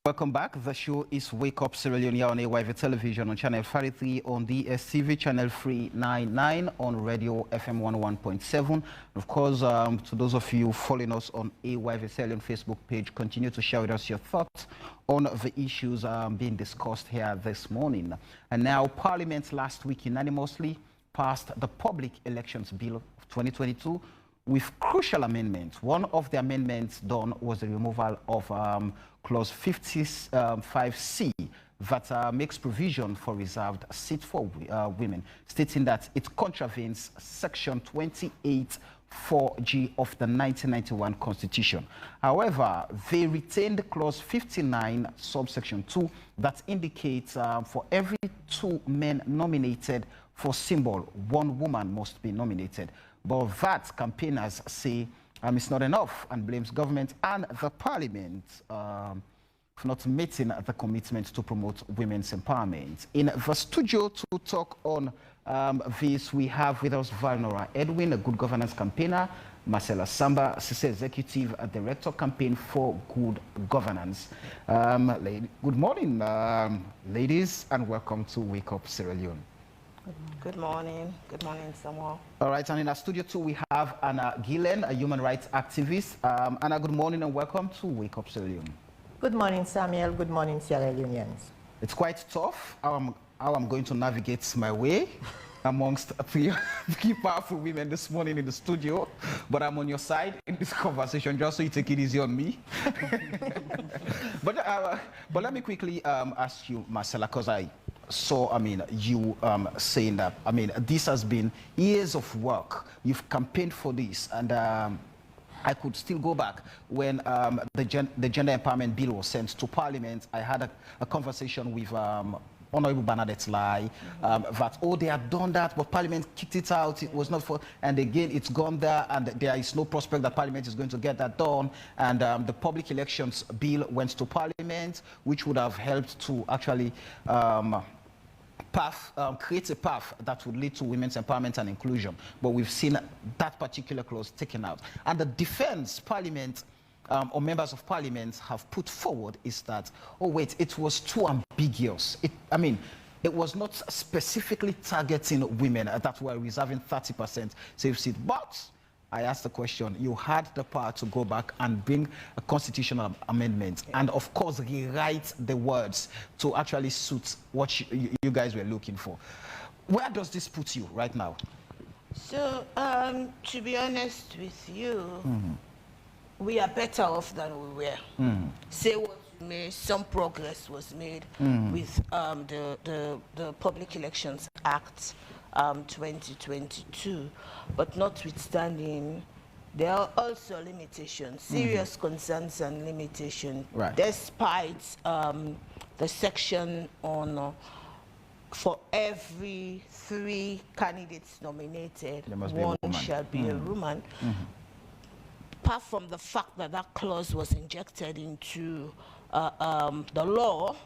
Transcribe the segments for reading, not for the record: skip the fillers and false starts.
Welcome back. The show is Wake Up Salone here on AYV Television on Channel 43, on DSTV, Channel 399, on Radio FM 101.7. Of course, to those of you following us on AYV Salone Facebook page, continue to share with us your thoughts on the issues being discussed here this morning. And now, Parliament last week unanimously passed the Public Elections Bill of 2022 with crucial amendments. One of the amendments done was the removal of Clause 55C that makes provision for reserved seats for women, stating that it contravenes Section 28 4G of the 1991 Constitution. However, they retained Clause 59, subsection 2, that indicates for every 2 men nominated for symbol, 1 woman must be nominated. But that campaigners say it's not enough and blames government and the parliament for not meeting the commitment to promote women's empowerment. In the studio to talk on this, we have with us Valnora Edwin, a good governance campaigner, Marcella Samba, CC Executive Director, Campaign for Good Governance. Good morning, ladies, and welcome to Wake Up Sierra Leone. Good morning. Good morning, Samuel. All right, and in our studio too, we have Anna Gillen, a human rights activist. Anna, good morning and welcome to Wake Up Sierra Leone. Good morning, Samuel. Good morning, Sierra Leoneans. It's quite tough how I'm going to navigate my way amongst three powerful women this morning in the studio, but I'm on your side in this conversation, just so you take it easy on me. But let me quickly ask you, Marcella, because I saw, you saying that, this has been years of work. You've campaigned for this, and I could still go back when the Gender Empowerment Bill was sent to Parliament. I had a conversation with Honorable Bernadette Lai that, they had done that, but Parliament kicked it out. It was not for, and again, it's gone there, and there is no prospect that Parliament is going to get that done. And the Public Elections Bill went to Parliament, which would have helped to actually create a path that would lead to women's empowerment and inclusion. But we've seen that particular clause taken out. And the defense Parliament or members of Parliament have put forward is that, it was too ambiguous. It was not specifically targeting women that were reserving 30% safe seat. But I asked the question, you had the power to go back and bring a constitutional amendment and, of course, rewrite the words to actually suit what you guys were looking for. Where does this put you right now? So, to be honest with you, we are better off than we were. Say what you may, some progress was made with the Public Elections Act 2022, but notwithstanding, there are also limitations, serious concerns and limitations, despite the section on for every 3 candidates nominated, one shall be a woman. Apart from the fact that that clause was injected into the law,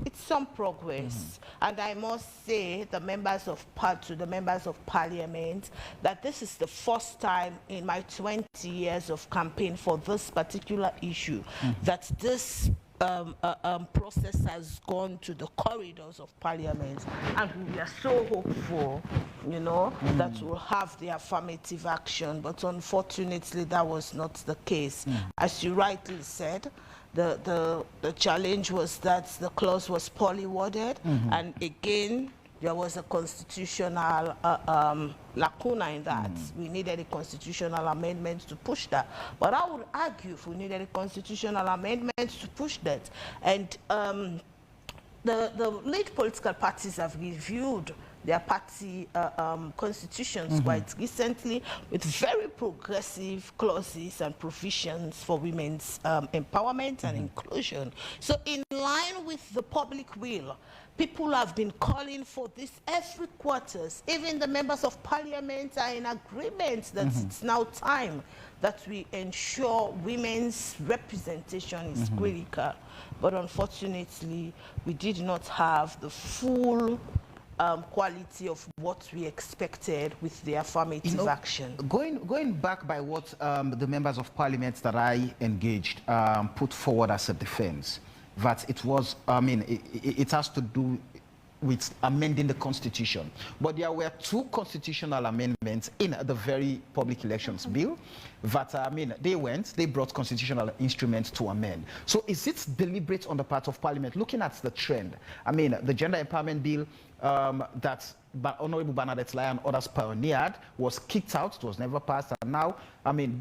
it's some progress. And I must say to the members of Parliament that this is the first time in my 20 years of campaign for this particular issue that this process has gone to the corridors of Parliament, and we are so hopeful, that we'll have the affirmative action, but unfortunately that was not the case. As you rightly said, the challenge was that the clause was poorly worded, and again, there was a constitutional lacuna in that. We needed a constitutional amendment to push that. But I would argue if we needed a constitutional amendment to push that. And the lead political parties have reviewed their party constitutions quite recently with very progressive clauses and provisions for women's empowerment and inclusion. So in line with the public will, people have been calling for this every quarters. Even the members of Parliament are in agreement that it's now time that we ensure women's representation is critical. But unfortunately, we did not have the full quality of what we expected with the affirmative action. Going back by what the members of Parliament that I engaged put forward as a defense, that it was, I mean, it has to do with amending the constitution. But there were two constitutional amendments in the very public elections bill that, I mean, they brought constitutional instruments to amend. So is it deliberate on the part of Parliament, looking at the trend? I mean, the gender empowerment bill that Honorable Bernadette Lai and others pioneered was kicked out, it was never passed, and now, I mean,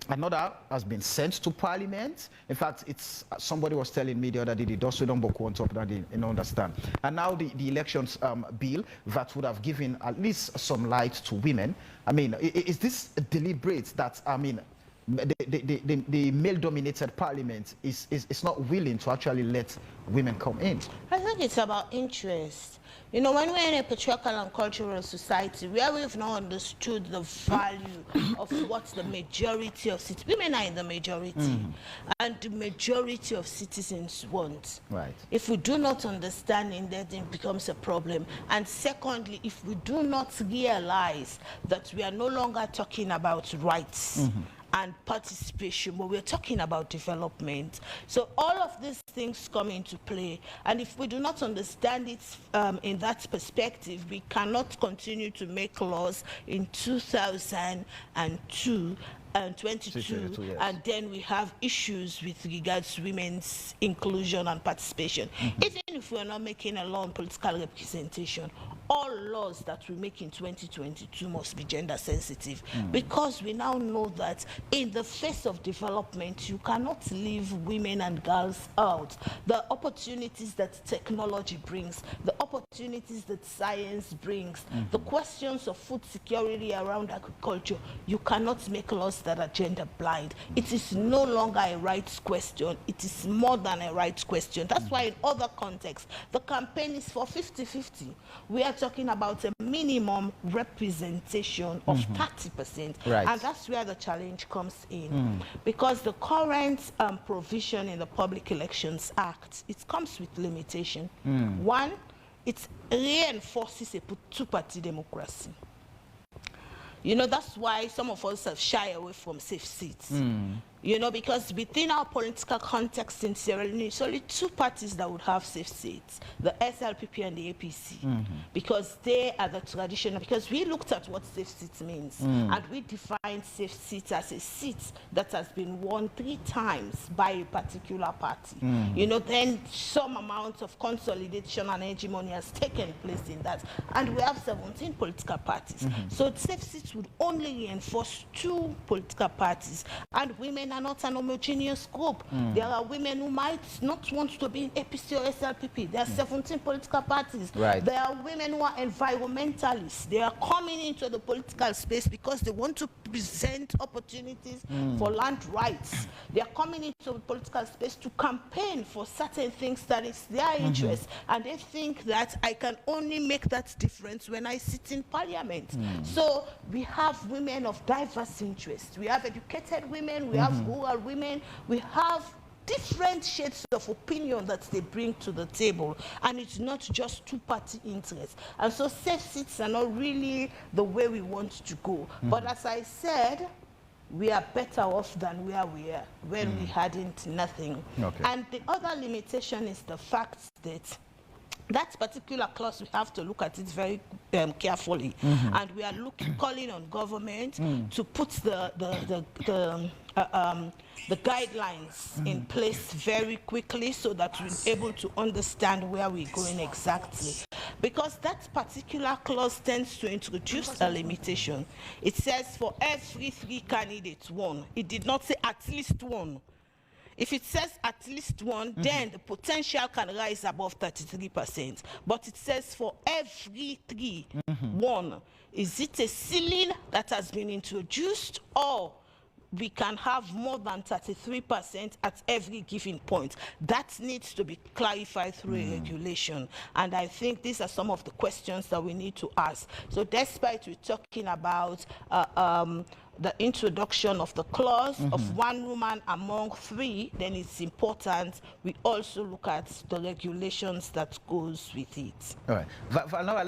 another has been sent to Parliament. In fact, it's somebody was telling me the other day, the Doswedon Boku on top that they don't understand. And now the elections bill that would have given at least some light to women. I mean, is this deliberate that, I mean, the male-dominated Parliament is not willing to actually let women come in? I think it's about interest. You know, when we're in a patriarchal and cultural society where we've not understood the value of what the majority of women are in the majority, and the majority of citizens want. Right. If we do not understand it, then it becomes a problem. And secondly, if we do not realize that we are no longer talking about rights, and participation, but we're talking about development. So all of these things come into play, and if we do not understand it in that perspective, we cannot continue to make laws in 2002 and 22, yes. And then we have issues with regards to women's inclusion and participation. Even if we're not making a law on political representation, all laws that we make in 2022 must be gender sensitive, because we now know that in the face of development, you cannot leave women and girls out. The opportunities that technology brings, the opportunities that science brings, the questions of food security around agriculture, you cannot make laws that are gender blind. It is no longer a rights question. It is more than a rights question. That's why in other contexts, the campaign is for 50-50. We are talking about a minimum representation of 30%. Right. And that's where the challenge comes in. Because the current provision in the Public Elections Act, it comes with limitation. One, it reinforces a two-party democracy. You know, that's why some of us have shy away from safe seats. You know, because within our political context in Sierra Leone, it's only two parties that would have safe seats, the SLPP and the APC, because they are the traditional, because we looked at what safe seats means, and we defined safe seats as a seat that has been won 3 times by a particular party. You know, then some amount of consolidation and hegemony has taken place in that, and we have 17 political parties. So safe seats would only reinforce 2 political parties, and women are not an homogeneous group. There are women who might not want to be in APC or SLPP. There are 17 political parties. Right. There are women who are environmentalists. They are coming into the political space because they want to present opportunities for land rights. They are coming into the political space to campaign for certain things that is their interest, and they think that I can only make that difference when I sit in Parliament. So we have women of diverse interests. We have educated women, we have rural women, we have different shades of opinion that they bring to the table, and it's not just two-party interests. And so safe seats are not really the way we want to go. But as I said, we are better off than where we are when we hadn't nothing. Okay. And the other limitation is the fact that that particular clause, we have to look at it very carefully, and we are calling on government to put the guidelines in place very quickly, so that we're able to understand where we're going exactly. Because that particular clause tends to introduce a limitation. It says for every 3 candidates, 1. It did not say at least 1. If it says at least 1, then the potential can rise above 33%. But it says for every 3, 1. Is it a ceiling that has been introduced, or we can have more than 33% at every given point? That needs to be clarified through a regulation. And I think these are some of the questions that we need to ask. So despite we're talking about the introduction of the clause of 1 woman among 3, then it's important we also look at the regulations that goes with it. All right, Valnora,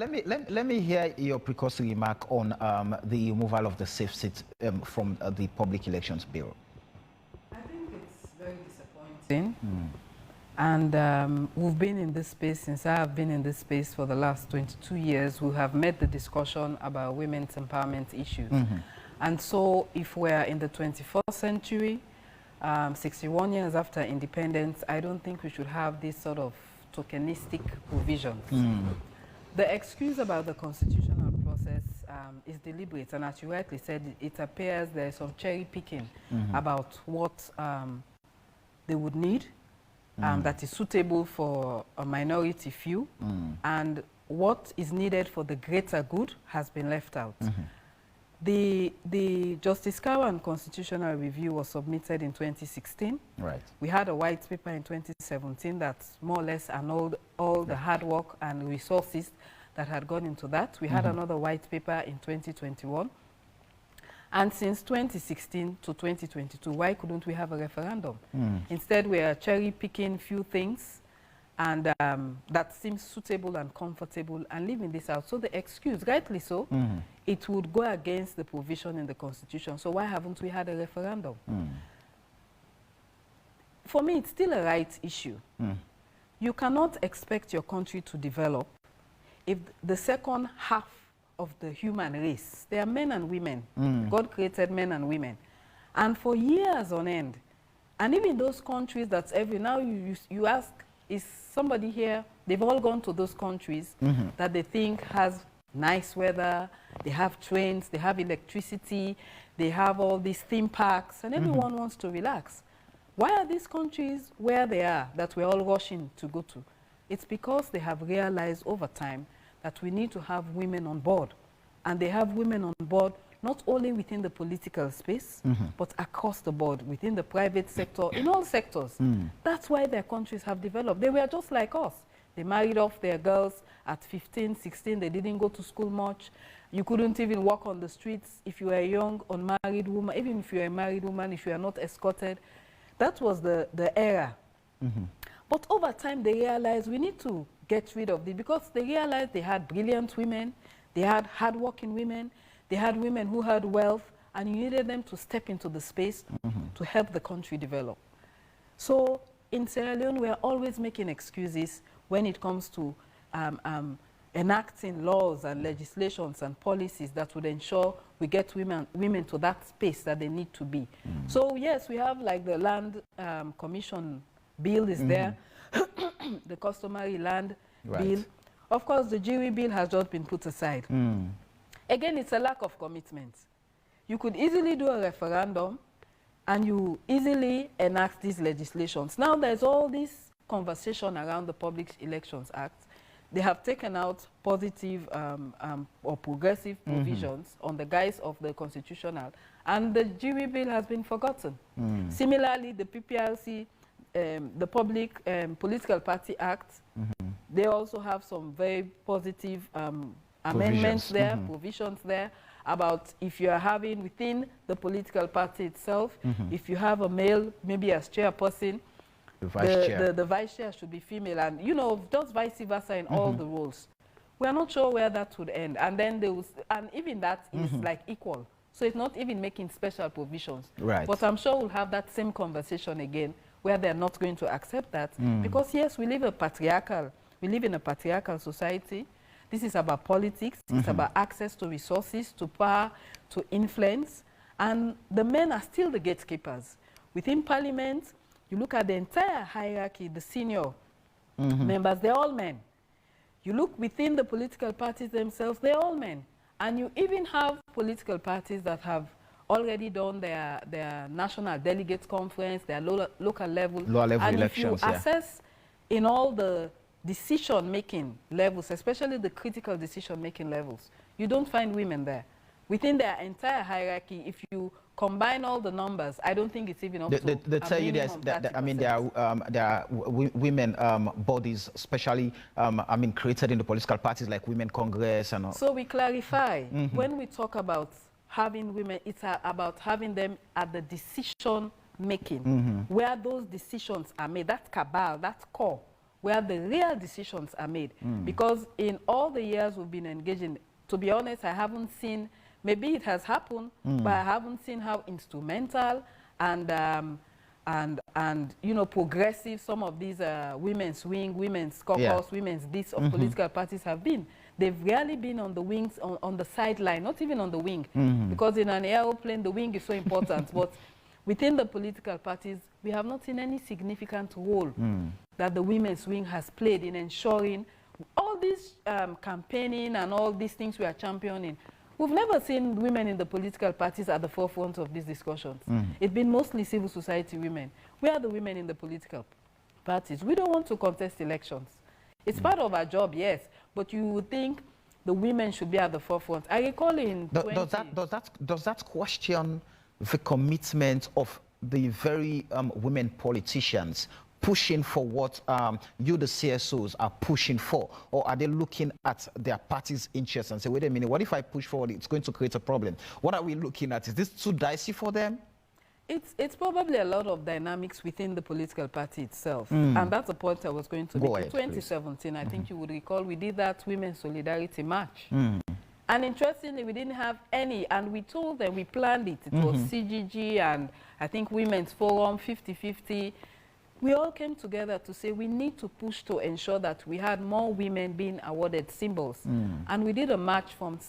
let me hear your precursory remark on the removal of the safe seat from the Public Elections Bill. I think it's very disappointing And we've been in this space since I have been in this space for the last 22 years. We have made the discussion about women's empowerment issues. And so if we're in the 21st century, 61 years after independence, I don't think we should have this sort of tokenistic provisions. The excuse about the constitutional process is deliberate, and as you rightly said, it appears there is some cherry picking about what they would need that is suitable for a minority few, and what is needed for the greater good has been left out. The Justice Cowan Constitutional Review was submitted in 2016. Right. We had a white paper in 2017 that more or less annulled all the hard work and resources that had gone into that. We had another white paper in 2021. And since 2016 to 2022, why couldn't we have a referendum? Instead, we are cherry-picking few things and that seems suitable and comfortable and leaving this out. So the excuse, rightly so, it would go against the provision in the Constitution. So why haven't we had a referendum? For me, it's still a rights issue. You cannot expect your country to develop if the second half of the human race, they are men and women. God created men and women. And for years on end, and even those countries that's every, now you ask, is somebody here, they've all gone to those countries that they think has nice weather, they have trains, they have electricity, they have all these theme parks, and everyone wants to relax. Why are these countries where they are that we're all rushing to go to? It's because they have realized over time that we need to have women on board. And they have women on board not only within the political space, but across the board, within the private sector, in all sectors. That's why their countries have developed. They were just like us. They married off their girls at 15, 16. They didn't go to school much. You couldn't even walk on the streets if you were a young, unmarried woman. Even if you were a married woman, if you are not escorted. That was the era. But over time, they realized we need to get rid of this because they realized they had brilliant women, they had hardworking women, they had women who had wealth, and you needed them to step into the space to help the country develop. So in Sierra Leone, we're always making excuses when it comes to enacting laws and legislations and policies that would ensure we get women to that space that they need to be. So yes, we have like the land commission bill is there, the customary land bill. Of course, the jury bill has just been put aside. Again, it's a lack of commitment. You could easily do a referendum and you easily enact these legislations. Now there's all this conversation around the Public Elections Act. They have taken out positive or progressive provisions on the guise of the constitutional, and the jury bill has been forgotten. Similarly, the PPRC, the Public Political Party Act, they also have some very positive amendments there, provisions there, about if you are having within the political party itself, if you have a male, maybe as chairperson, the vice chair should be female, and you know, just vice versa in all the roles. We are not sure where that would end, and then there was, and even that is like equal. So it's not even making special provisions. But I'm sure we'll have that same conversation again, where they're not going to accept that, because yes, we live in a patriarchal society. This is about politics. It's about access to resources, to power, to influence, and the men are still the gatekeepers. Within parliament, you look at the entire hierarchy, the senior members, they're all men. You look within the political parties themselves, they're all men. And you even have political parties that have already done their national delegates conference, their local level. Lower level and elections, if you assess in all the decision-making levels, especially the critical decision-making levels, you don't find women there. Within their entire hierarchy, if you combine all the numbers, I don't think it's even up to they tell you that I mean, there are women bodies, especially created in the political parties like Women Congress and all. So we clarify, when we talk about having women, it's about having them at the decision-making, where those decisions are made, that cabal, that core, where the real decisions are made. Because in all the years we've been engaging, to be honest, I haven't seen, maybe it has happened, but I haven't seen how instrumental and and you know, progressive some of these women's wing, women's caucus, women's this of political parties have been. They've really been on the wings, on the sideline, not even on the wing, because in an aeroplane the wing is so important. But within the political parties, we have not seen any significant role that the women's wing has played in ensuring all this campaigning and all these things we are championing. We've never seen women in the political parties at the forefront of these discussions. It's been mostly civil society women. We are the women in the political parties. We don't want to contest elections. It's part of our job, yes, but you would think the women should be at the forefront. I recall in does that question the commitment of the very women politicians pushing for what you, the CSOs, are pushing for? Or are they looking at their party's interests and say, wait a minute, what if I push forward, it's going to create a problem? What are we looking at? Is this too dicey for them? It's probably a lot of dynamics within the political party itself. And that's the point I was going to make. In 2017, I think you would recall, we did that Women's Solidarity March. And interestingly, we didn't have any, and we told them, we planned it. It was CGG and I think Women's Forum, 50-50. We all came together to say we need to push to ensure that we had more women being awarded symbols. And we did a march from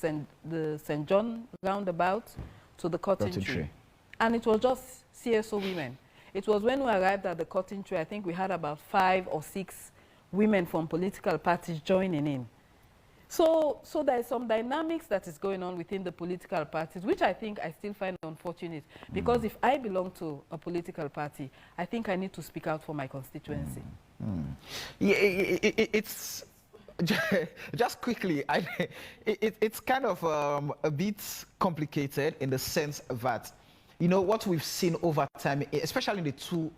the St. John roundabout to the Cotton Tree. And it was just CSO women. It was when we arrived at the Cotton Tree, I think we had about 5 or 6 women from political parties joining in. So there is some dynamics that is going on within the political parties, which I think I still find unfortunate. Because if I belong to a political party, I think I need to speak out for my constituency. Yeah, it's just quickly, it's kind of a bit complicated in the sense that, you know, what we've seen over time, especially in the two,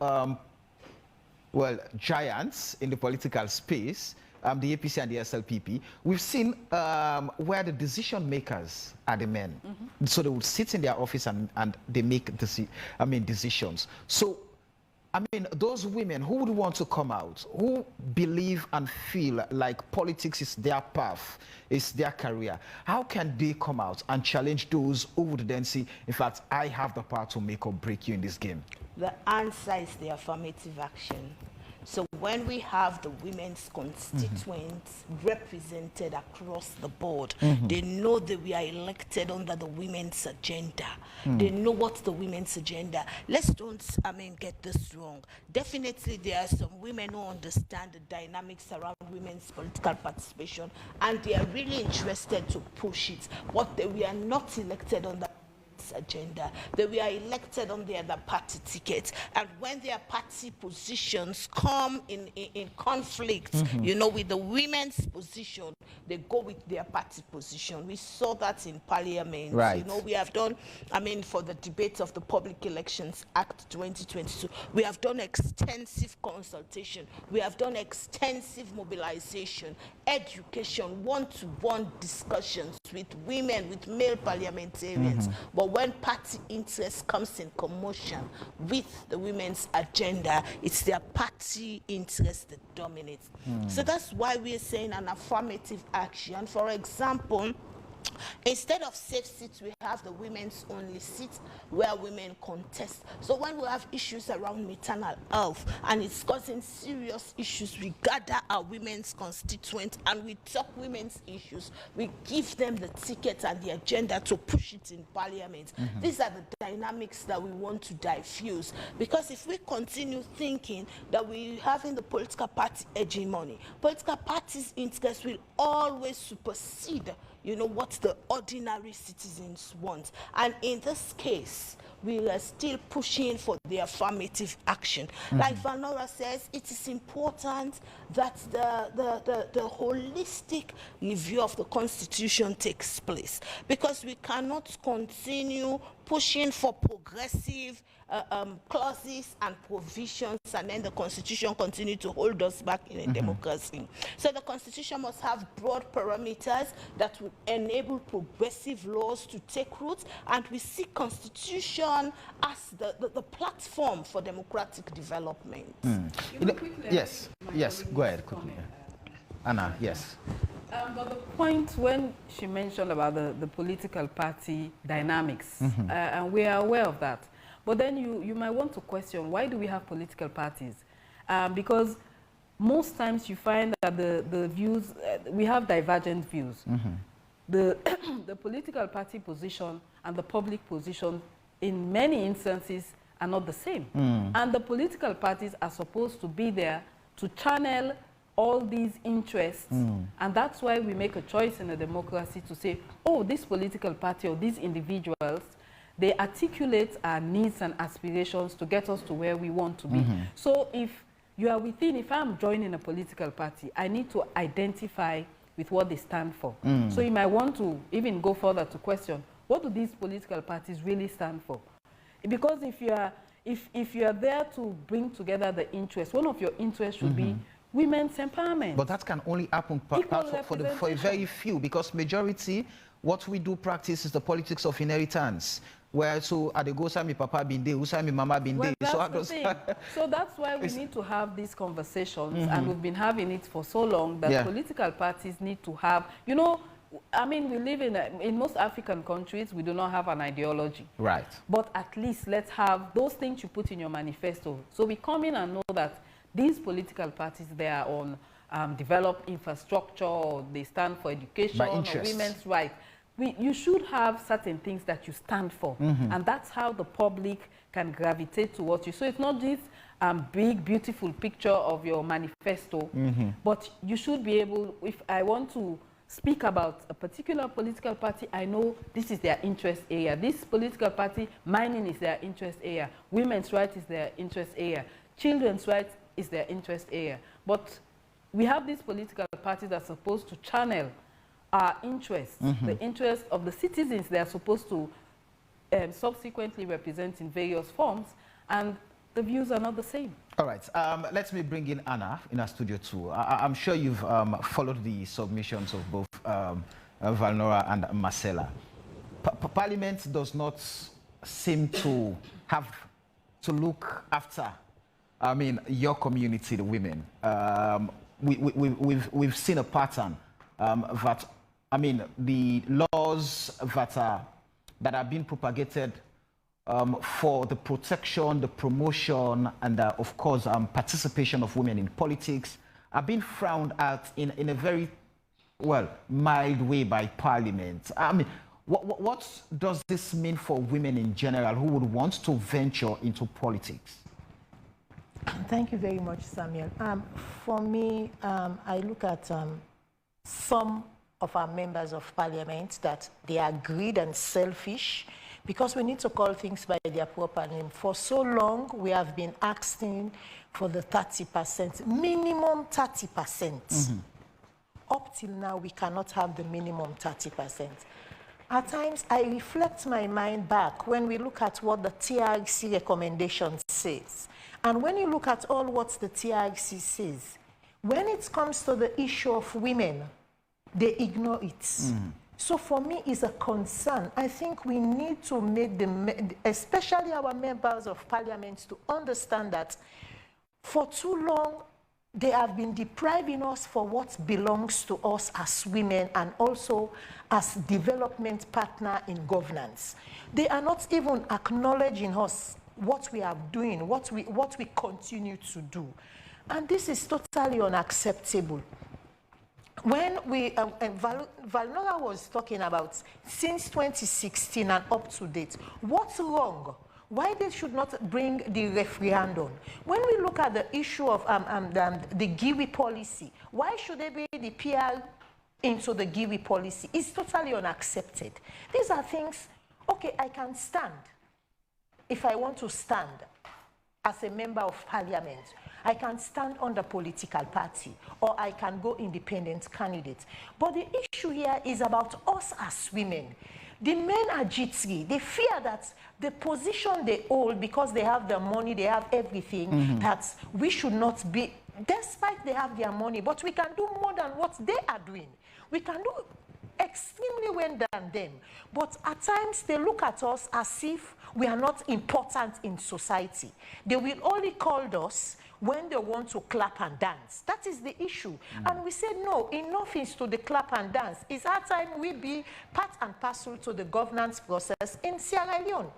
giants in the political space, the APC and the SLPP, we've seen where the decision makers are the men. So they will sit in their office and they make decisions. So, I mean, those women who would want to come out, who believe and feel like politics is their path, is their career, how can they come out and challenge those who would then say, in fact, I have the power to make or break you in this game? The answer is the affirmative action. So when we have the women's constituents represented across the board, they know that we are elected under the women's agenda. They know what's the women's agenda. Let's don't, get this wrong. Definitely there are some women who understand the dynamics around women's political participation, and they are really interested to push it. But we are not elected under agenda. They were elected on their party ticket, and when their party positions come in conflict, you know, with the women's position, they go with their party position. We saw that in Parliament. Right. You know, we have done, for the debate of the Public Elections Act 2022, we have done extensive consultation. We have done extensive mobilization, education, one-to-one discussions with women, with male parliamentarians. But when party interest comes in commotion with the women's agenda, it's their party interest that dominates. So that's why we're saying an affirmative action. For example, instead of safe seats, we have the women's only seats where women contest. So when we have issues around maternal health and it's causing serious issues, we gather our women's constituents and we talk women's issues. We give them the ticket and the agenda to push it in Parliament. These are the dynamics that we want to diffuse, because if we continue thinking that we have in the political party hegemony, political parties' interests will always supersede, you know, what the ordinary citizens want. And in this case, we are still pushing for the affirmative action. Like Vanora says, it is important that the holistic review of the Constitution takes place, because we cannot continue pushing for progressive clauses and provisions, and then the Constitution continue to hold us back in a democracy. So the Constitution must have broad parameters that will enable progressive laws to take root, and we see Constitution as the platform for democratic development. Yes, go ahead quickly. Anna, yes. But the point when she mentioned about the political party dynamics, and we are aware of that. But then you might want to question, why do we have political parties? Because most times you find that the views, we have divergent views. The political party position and the public position in many instances are not the same. And the political parties are supposed to be there to channel all these interests. And that's why we make a choice in a democracy to say, oh, this political party or these individuals, they articulate our needs and aspirations to get us to where we want to be. So if you are within, if I'm joining a political party, I need to identify with what they stand for. So you might want to even go further to question, what do these political parties really stand for? Because if you are there to bring together the interests, one of your interests should be women's empowerment. But that can only happen for a very few, because majority, what we do practice is the politics of inheritance. Where so at the go say me papa been there, who say me mama been there. So that's why we need to have these conversations, and we've been having it for so long that political parties need to have, you know, I mean, we live in most African countries, we do not have an ideology. Right. But at least let's have those things you put in your manifesto. So we come in and know that these political parties, they are on develop infrastructure, or they stand for education or women's rights. You should have certain things that you stand for, and that's how the public can gravitate towards you. So it's not this big, beautiful picture of your manifesto, but you should be able, if I want to speak about a particular political party, I know this is their interest area. This political party, mining is their interest area. Women's rights is their interest area. Children's rights is their interest area. But we have these political parties that are supposed to channel our interests, the interests of the citizens they are supposed to subsequently represent in various forms, and the views are not the same. All right, let me bring in Anna in our studio too. I'm sure you've followed the submissions of both Valnora and Marcella. Parliament does not seem to have to look after, I mean, your community, the women. We've seen a pattern that, I mean, the laws that are being propagated for the protection, the promotion, and of course, participation of women in politics are being frowned at in a very, well, mild way by Parliament. I mean, what does this mean for women in general who would want to venture into politics? Thank you very much, Samuel. For me, I look at some of our members of Parliament that they are greedy and selfish, because we need to call things by their proper name. For so long, we have been asking for the 30%, minimum 30%. Up till now, we cannot have the minimum 30%. At times, I reflect my mind back when we look at what the TRC recommendation says. And when you look at all what the TRC says, when it comes to the issue of women, they ignore it. So for me, it's a concern. I think we need to make them, especially our members of Parliament, to understand that for too long, they have been depriving us for what belongs to us as women and also as development partner in governance. They are not even acknowledging us, what we are doing, what we continue to do. And this is totally unacceptable. When Valnora was talking about since 2016 and up to date, what's wrong? Why they should not bring the referendum? When we look at the issue of the GIWI policy, why should they be the PR into the GIWI policy? It's totally unaccepted. These are things, okay, I can stand if I want to stand as a member of Parliament. I can stand on the political party, or I can go independent candidate. But the issue here is about us as women. The men are jittery. They fear that the position they hold, because they have the money, they have everything, that we should not be, despite they have their money, but we can do more than what they are doing. We can do extremely well than them. But at times, they look at us as if we are not important in society. They will only call us when they want to clap and dance. That is the issue. And we said, no, enough is to the clap and dance. It's our time we be part and parcel to the governance process in Sierra Leone.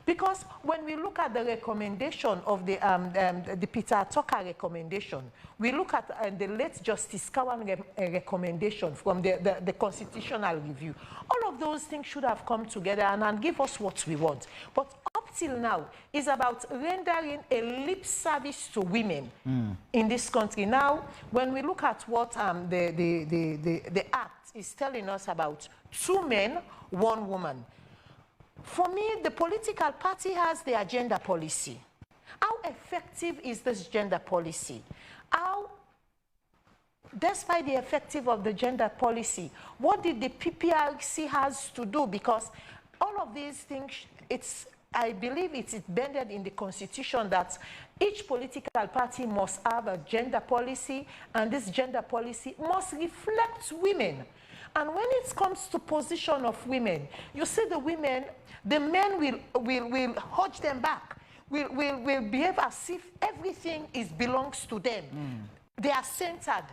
Because when we look at the recommendation of the Peter Tucker recommendation, we look at the late Justice Cowan recommendation from the Constitutional Review, all of those things should have come together and give us what we want. But up till now, it's about rendering a lip service to women in this country. Now, when we look at what the Act is telling us about 2 men, 1 woman, for me, the political party has the agenda policy. How effective is this gender policy? How, despite the effective of the gender policy, what did the PPRC has to do? Because all of these things, I believe it's embedded in the Constitution that each political party must have a gender policy, and this gender policy must reflect women. And when it comes to position of women, you see the women, the men will hold them back, will behave as if everything belongs to them. They are centered.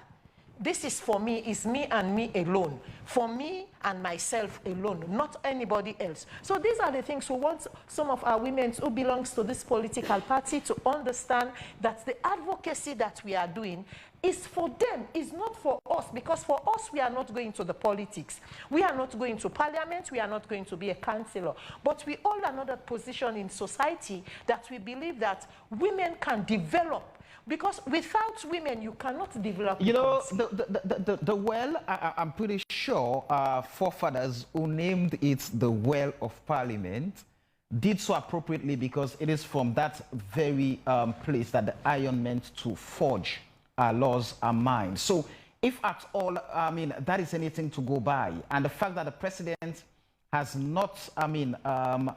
This is for me, is me and me alone. For me and myself alone, not anybody else. So these are the things we want some of our women who belongs to this political party to understand, that the advocacy that we are doing is for them, is not for us, because for us, we are not going to the politics. We are not going to parliament. We are not going to be a councillor. But we hold another position in society that we believe that women can develop. Because without women, you cannot develop. You know, the well, I'm pretty sure forefathers who named it the Well of Parliament did so appropriately, because it is from that very place that the iron meant to forge our laws are mine. So if at all, I mean, that is anything to go by, and the fact that the president has not, I mean,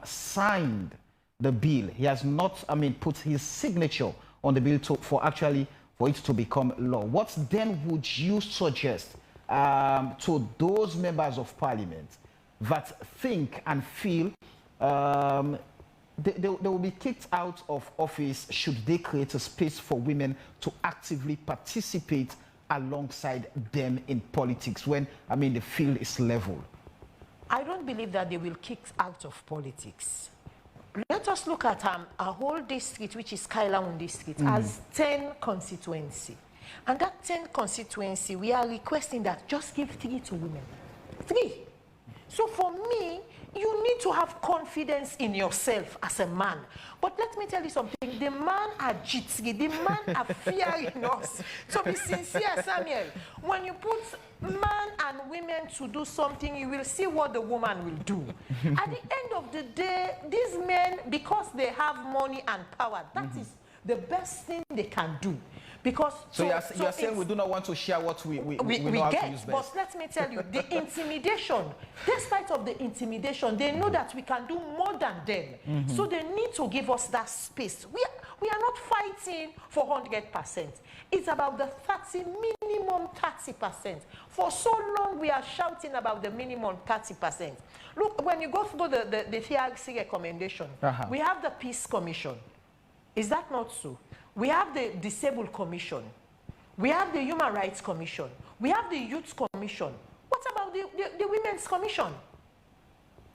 signed the bill, he has not, I mean, put his signature on the bill for it to become law, what then would you suggest to those members of parliament that think and feel they will be kicked out of office should they create a space for women to actively participate alongside them in politics when, I mean, the field is level? I don't believe that they will kick out of politics. Let us look at a whole district, which is Kailaun district, as 10 constituency. And that 10 constituency, we are requesting that just give 3 to women. 3. So for me, you need to have confidence in yourself as a man. But let me tell you something. The man are jitsi. The man are fearing us. So be sincere, Samuel. When you put man and women to do something, you will see what the woman will do. At the end of the day, these men, because they have money and power, that is the best thing they can do. Because so you're saying we do not want to share what we know how to use best. But let me tell you, the intimidation, despite of the intimidation, they know that we can do more than them. So they need to give us that space. We are not fighting for 100%. It's about the minimum 30%. For so long, we are shouting about the minimum 30%. Look, when you go through the TRC recommendation, we have the Peace Commission. Is that not so? We have the Disabled Commission. We have the Human Rights Commission. We have the Youth Commission. What about the Women's Commission?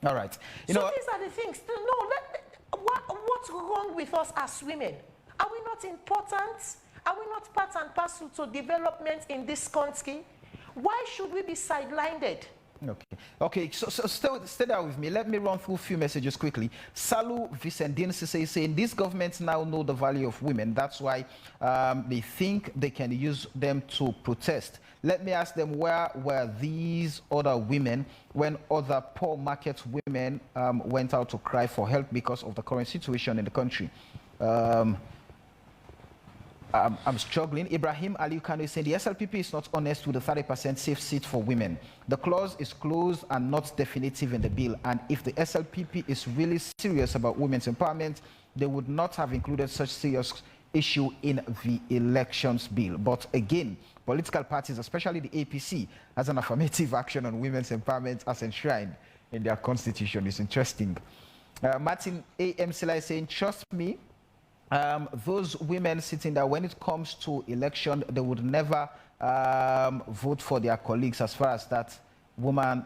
All right. These are the things. No, what's wrong with us as women? Are we not important? Are we not part and parcel to development in this country? Why should we be sidelined? Okay, so stay there with me. Let me run through a few messages quickly. Salu Vicendin is saying these governments now know the value of women. That's why they think they can use them to protest. Let me ask them, where were these other women when other poor market women went out to cry for help because of the current situation in the country? I'm struggling. Ibrahim Ali Kano is saying the SLPP is not honest with the 30% safe seat for women. The clause is closed and not definitive in the bill. And if the SLPP is really serious about women's empowerment, they would not have included such serious issue in the elections bill. But again, political parties, especially the APC, has an affirmative action on women's empowerment as enshrined in their constitution. It's interesting. Martin A.M. Silla is saying, trust me, those women sitting there, when it comes to election, they would never vote for their colleagues as far as that woman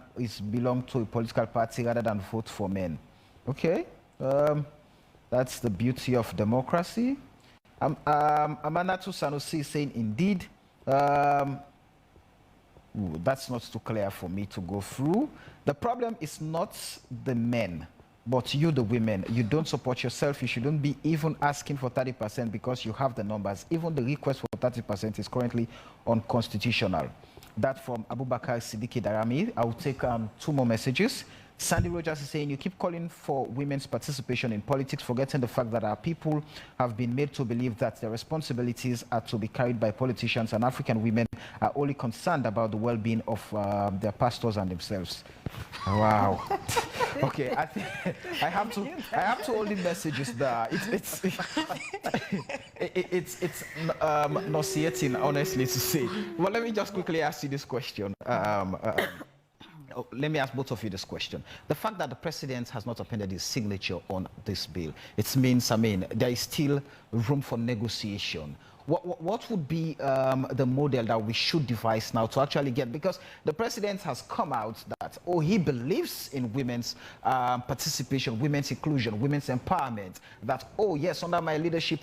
belong to a political party rather than vote for men. Okay. That's the beauty of democracy. Amanatu Sanusi saying, indeed, that's not too clear for me to go through. The problem is not the men, but you, the women. You don't support yourself. You shouldn't be even asking for 30% because you have the numbers. Even the request for 30% is currently unconstitutional. That from Abubakar Siddiqui Darami. I will take 2 more messages. Sandy Rogers is saying, you keep calling for women's participation in politics, forgetting the fact that our people have been made to believe that their responsibilities are to be carried by politicians, and African women are only concerned about the well-being of their pastors and themselves. Wow. Okay, I think I have to hold the messages there. It's nauseating, honestly, to say. Well, let me just quickly ask you this question. Let me ask both of you this question. The fact that the president has not appended his signature on this bill, it means, there is still room for negotiation. What would be the model that we should devise now to actually get, because the president has come out that, he believes in women's participation, women's inclusion, women's empowerment, that, yes, under my leadership,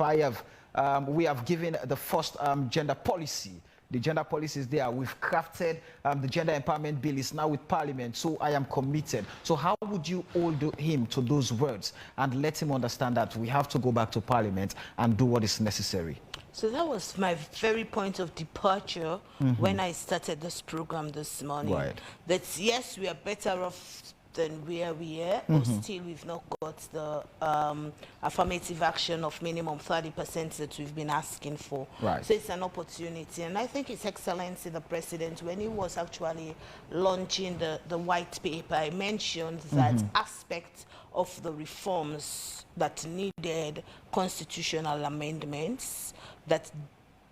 we have given the first gender policy. The gender policy is there. We've crafted the gender empowerment bill. Is now with Parliament, so I am committed. So how would you hold him to those words and let him understand that we have to go back to Parliament and do what is necessary? So that was my very point of departure when I started this program this morning. Right. That yes, we are better off than where we are, but still we've not got the affirmative action of minimum 30% that we've been asking for. Right. So it's an opportunity, and I think His Excellency the President, when he was actually launching the white paper, I mentioned that aspect of the reforms that needed constitutional amendments, that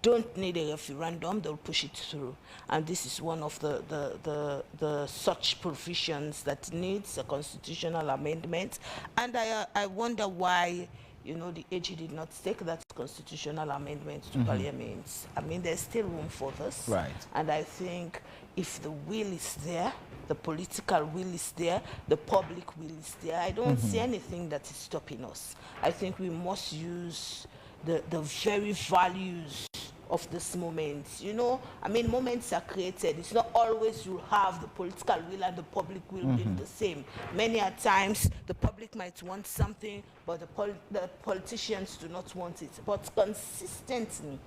don't need a referendum, they'll push it through. And this is one of the such provisions that needs a constitutional amendment. And I wonder why, the AG did not take that constitutional amendment to Parliament. I mean, there's still room for this. Right. And I think if the will is there, the political will is there, the public will is there, I don't see anything that is stopping us. I think we must use the very values of this moment. Moments are created. It's not always you have the political will and the public will being the same. Many a times the public might want something, but the politicians do not want it. But consistently,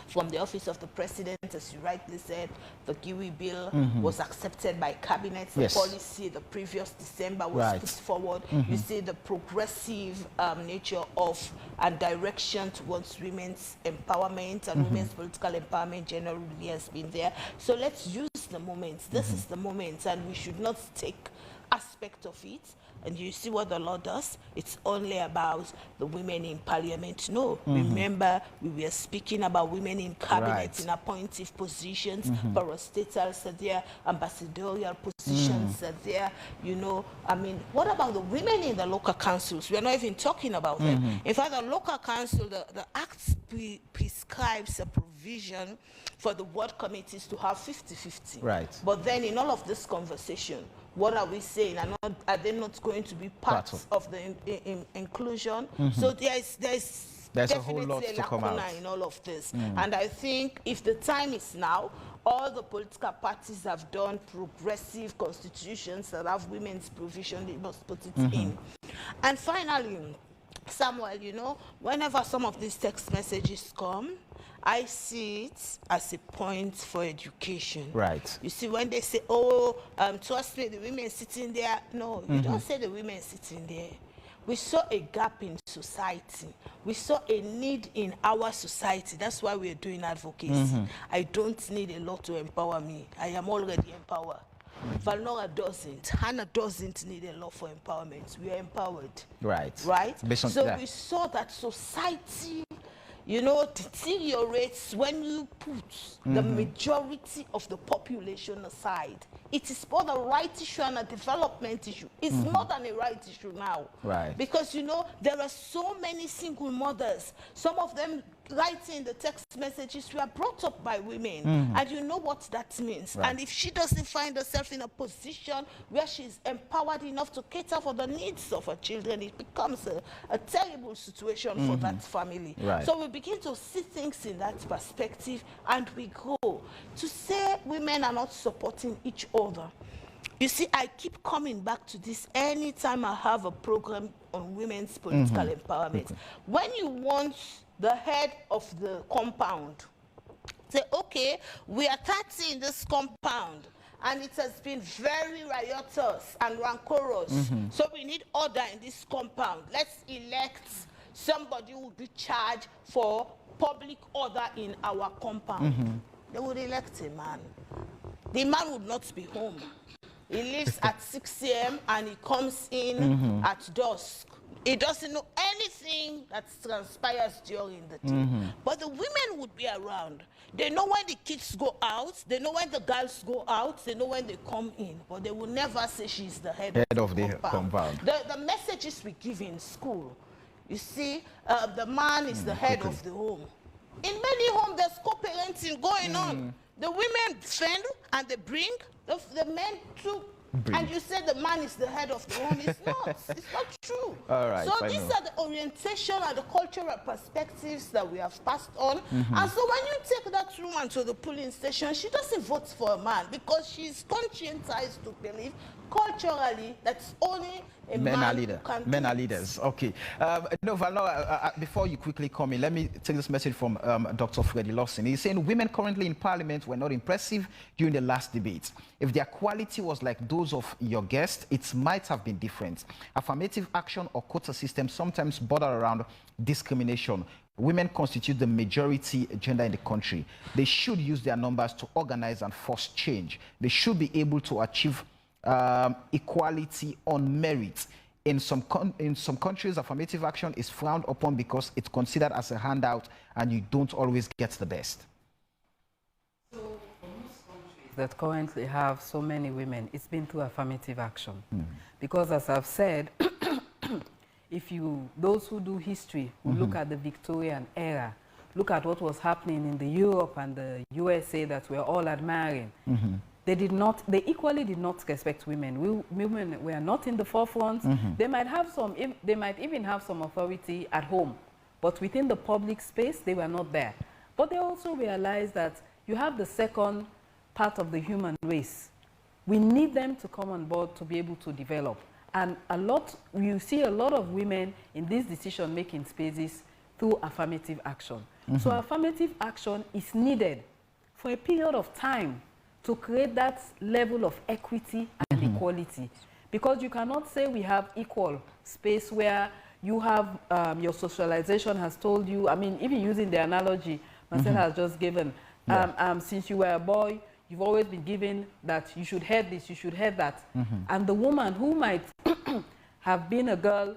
from the office of the president, as you rightly said, the GIWI bill was accepted by cabinet. The policy the previous December was put forward. You see the progressive nature of and direction towards women's empowerment and women's political empowerment generally has been there. So let's use the moment. This is the moment, and we should not take aspect of it. And you see what the law does? It's only about the women in Parliament. No, remember we were speaking about women in cabinet, in appointive positions, parastatals are there, ambassadorial positions are there, what about the women in the local councils? We're not even talking about them. In fact, the local council, the Act prescribes a provision for the ward committees to have 50-50. Right. But then in all of this conversation, what are we saying? Are they not going to be part of the inclusion? So there's a whole lot to come out in all of this. And I think if the time is now, all the political parties have done progressive constitutions that have women's provision, they must put it in. And finally, Samuel, whenever some of these text messages come, I see it as a point for education. Right. You see, when they say, trust me, the women sitting there. No, you don't say the women sitting there. We saw a gap in society. We saw a need in our society. That's why we're doing advocacy. I don't need a law to empower me. I am already empowered. Valnora doesn't. Hannah doesn't need a law for empowerment. We are empowered. Right. Right? So we saw that society deteriorates when you put the majority of the population aside. it is both a right issue and a development issue. It's more than a right issue now. Right. Because, you know, there are so many single mothers. Some of them writing the text messages were brought up by women. And you know what that means. Right. And if she doesn't find herself in a position where she's empowered enough to cater for the needs of her children, it becomes a terrible situation for that family. Right. So we begin to see things in that perspective, and we grow. To say women are not supporting each other. You see, I keep coming back to this anytime I have a program on women's political empowerment. When you want the head of the compound say, okay, we are 30 in this compound, and it has been very riotous and rancorous, so we need order in this compound. Let's elect somebody who will be charged for public order in our compound. They would elect a man. The man would not be home. He leaves at 6 a.m. and he comes in at dusk. He doesn't know anything that transpires during the day. But the women would be around. They know when the kids go out. They know when the girls go out. They know when they come in. But they will never say she's the head of the compound. The messages we give in school, you see, the man is the head of the home. In many homes, there's co-parenting going on. The women fend and they bring, the men too. And you say the man is the head of the home. It's not. It's not true. All right, so these are the orientation and the cultural perspectives that we have passed on. And so when you take that woman to the polling station, she doesn't vote for a man because she's conscientized to believe culturally that's only a man who can Men are leaders. Okay. No, Valno, before you quickly come in, let me take this message from Dr. Freddie Lawson. He's saying women currently in parliament were not impressive during the last debate. If their quality was like those of your guest, it might have been different. Affirmative action or quota system sometimes border around discrimination. Women constitute the majority gender in the country. They should use their numbers to organize and force change. They should be able to achieve equality on merit. In some countries, affirmative action is frowned upon because it's considered as a handout and you don't always get the best. So for most countries that currently have so many women, it's been through affirmative action. Because as I've said, those who do history, who look at the Victorian era, look at what was happening in the Europe and the USA that we're all admiring, they equally did not respect women. Women were not in the forefront. They might even have some authority at home, but within the public space, they were not there. But they also realized that you have the second part of the human race. We need them to come on board to be able to develop. And you see a lot of women in these decision-making spaces through affirmative action. So affirmative action is needed for a period of time to create that level of equity and equality. Because you cannot say we have equal space where you have your socialization has told you, I mean, even using the analogy Marcel has just given, since you were a boy, you've always been given that you should head this, you should head that. And the woman who might have been a girl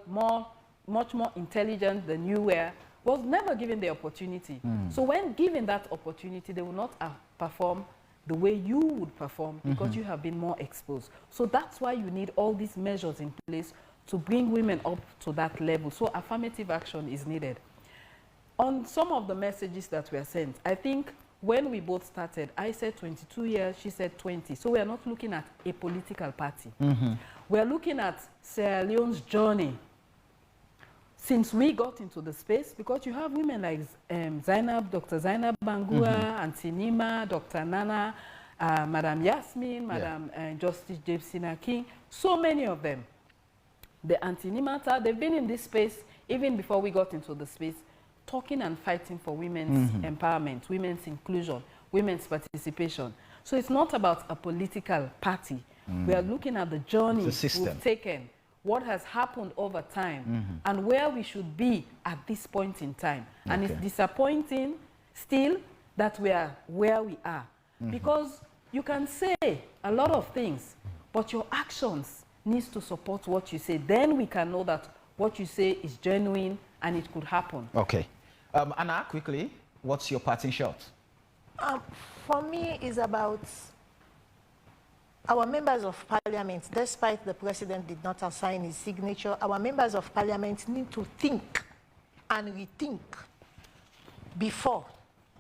much more intelligent than you were, was never given the opportunity. So when given that opportunity, they will not perform the way you would perform because you have been more exposed. So that's why you need all these measures in place to bring women up to that level. So affirmative action is needed. On some of the messages that were sent, I think when we both started, I said 22 years, she said 20. So we are not looking at a political party. We are looking at Sierra Leone's journey since we got into the space, because you have women like Zainab, Dr. Zainab Bangura, Auntie Nima, Dr. Nana, Madam Yasmin, Madam Justice Jebsina King, so many of them. The Auntie Nimata, they've been in this space even before we got into the space, talking and fighting for women's empowerment, women's inclusion, women's participation. So it's not about a political party. We are looking at the journey we've taken, what has happened over time, and where we should be at this point in time. And it's disappointing still that we are where we are. Because you can say a lot of things, but your actions needs to support what you say. Then we can know that what you say is genuine and it could happen. Okay. Anna, quickly, what's your parting shot? For me, it's about our members of parliament, despite the president did not assign his signature, our members of parliament need to think and rethink before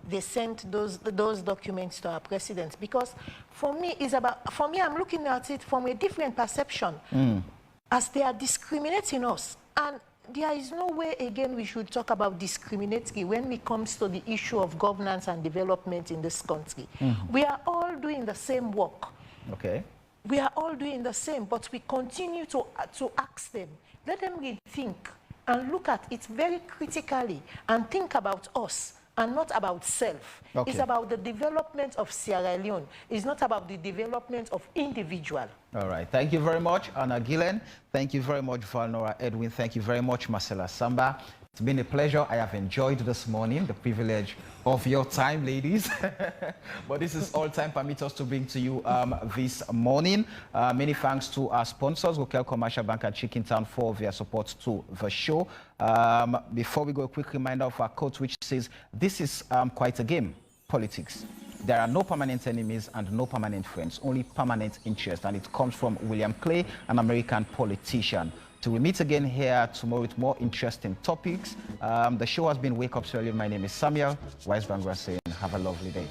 they sent those documents to our president. Because for me, I'm looking at it from a different perception, as they are discriminating us. And there is no way, again, we should talk about discriminatory when it comes to the issue of governance and development in this country. We are all doing the same work. Okay. We are all doing the same, but we continue to ask them. Let them rethink and look at it very critically and think about us and not about self. Okay. It's about the development of Sierra Leone. It's not about the development of individual. All right. Thank you very much, Anna Gillen. Thank you very much, Valnora Edwin. Thank you very much, Marcella Samba. It's been a pleasure. I have enjoyed this morning, the privilege of your time, ladies. But this is all time permits us to bring to you this morning. Many thanks to our sponsors, Gokel Commercial Bank and Chicken Town, for their support to the show. Before we go, a quick reminder of our quote, which says, this is quite a game, politics. There are no permanent enemies and no permanent friends, only permanent interests. And it comes from William Clay, an American politician. Till we meet again here tomorrow with more interesting topics. The show has been Wake Up Salone. My name is Samuel Weisbanger saying have a lovely day.